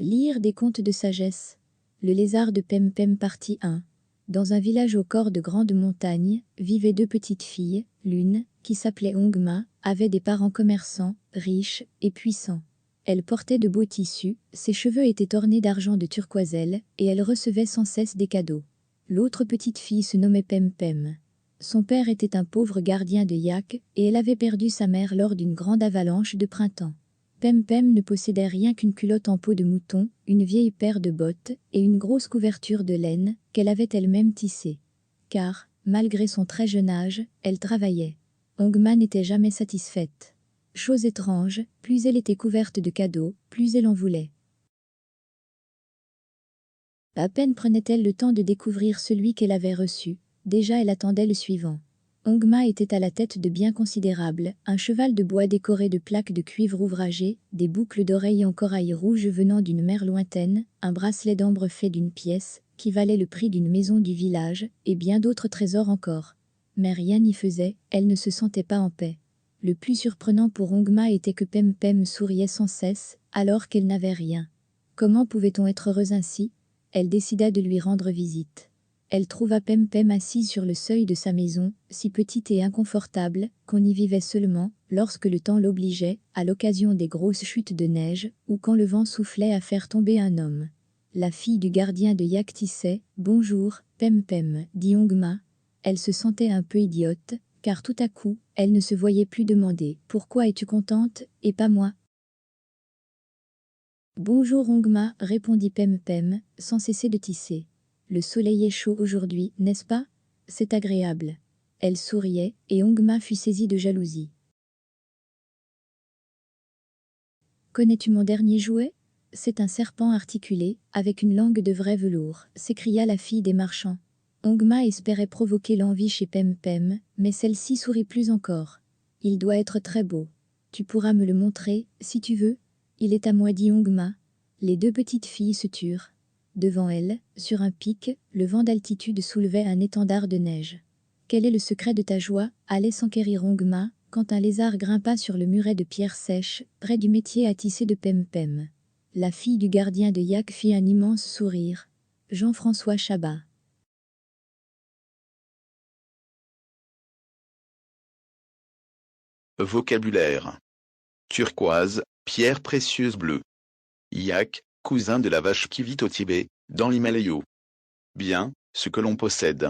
Lire des contes de sagesse. Le lézard de Pem-Pem partie 1. Dans un village au corps de grandes montagnes, vivaient deux petites filles. L'une, qui s'appelait Ongma, avait des parents commerçants, riches et puissants. Elle portait de beaux tissus, ses cheveux étaient ornés d'argent de turquoiselle, et elle recevait sans cesse des cadeaux. L'autre petite fille se nommait Pem-Pem. Son père était un pauvre gardien de yak, et elle avait perdu sa mère lors d'une grande avalanche de printemps. Pem-Pem ne possédait rien qu'une culotte en peau de mouton, une vieille paire de bottes et une grosse couverture de laine qu'elle avait elle-même tissée. Car, malgré son très jeune âge, elle travaillait. Ongma n'était jamais satisfaite. Chose étrange, plus elle était couverte de cadeaux, plus elle en voulait. À peine prenait-elle le temps de découvrir celui qu'elle avait reçu, déjà elle attendait le suivant. Ongma était à la tête de biens considérables, un cheval de bois décoré de plaques de cuivre ouvragé, des boucles d'oreilles en corail rouge venant d'une mer lointaine, un bracelet d'ambre fait d'une pièce, qui valait le prix d'une maison du village, et bien d'autres trésors encore. Mais rien n'y faisait, elle ne se sentait pas en paix. Le plus surprenant pour Ongma était que Pem-Pem souriait sans cesse, alors qu'elle n'avait rien. Comment pouvait-on être heureuse ainsi? Elle décida de lui rendre visite. Elle trouva Pem-Pem assise sur le seuil de sa maison, si petite et inconfortable, qu'on y vivait seulement, lorsque le temps l'obligeait, à l'occasion des grosses chutes de neige, ou quand le vent soufflait à faire tomber un homme. La fille du gardien de yak tissait. « Bonjour, Pem-Pem, dit Ongma. » Elle se sentait un peu idiote, car tout à coup, elle ne se voyait plus demander « Pourquoi es-tu contente, et pas moi ?» Bonjour Ongma, répondit Pem-Pem, sans cesser de tisser. Le soleil est chaud aujourd'hui, n'est-ce pas? C'est agréable. Elle souriait, et Ongma fut saisie de jalousie. Connais-tu mon dernier jouet? C'est un serpent articulé, avec une langue de vrai velours, s'écria la fille des marchands. Ongma espérait provoquer l'envie chez Pem-Pem, mais celle-ci sourit plus encore. Il doit être très beau. Tu pourras me le montrer, si tu veux. Il est à moi, dit Ongma. Les deux petites filles se turent. Devant elles, sur un pic, le vent d'altitude soulevait un étendard de neige. Quel est le secret de ta joie? Allait s'enquérir Ongma, quand un lézard grimpa sur le muret de pierre sèche, près du métier à tisser de Pem-Pem. La fille du gardien de yak fit un immense sourire. Jean-François Chabat. Vocabulaire. Turquoise, pierre précieuse bleue. Yak, cousin de la vache qui vit au Tibet, dans l'Himalaya. Bien, ce que l'on possède.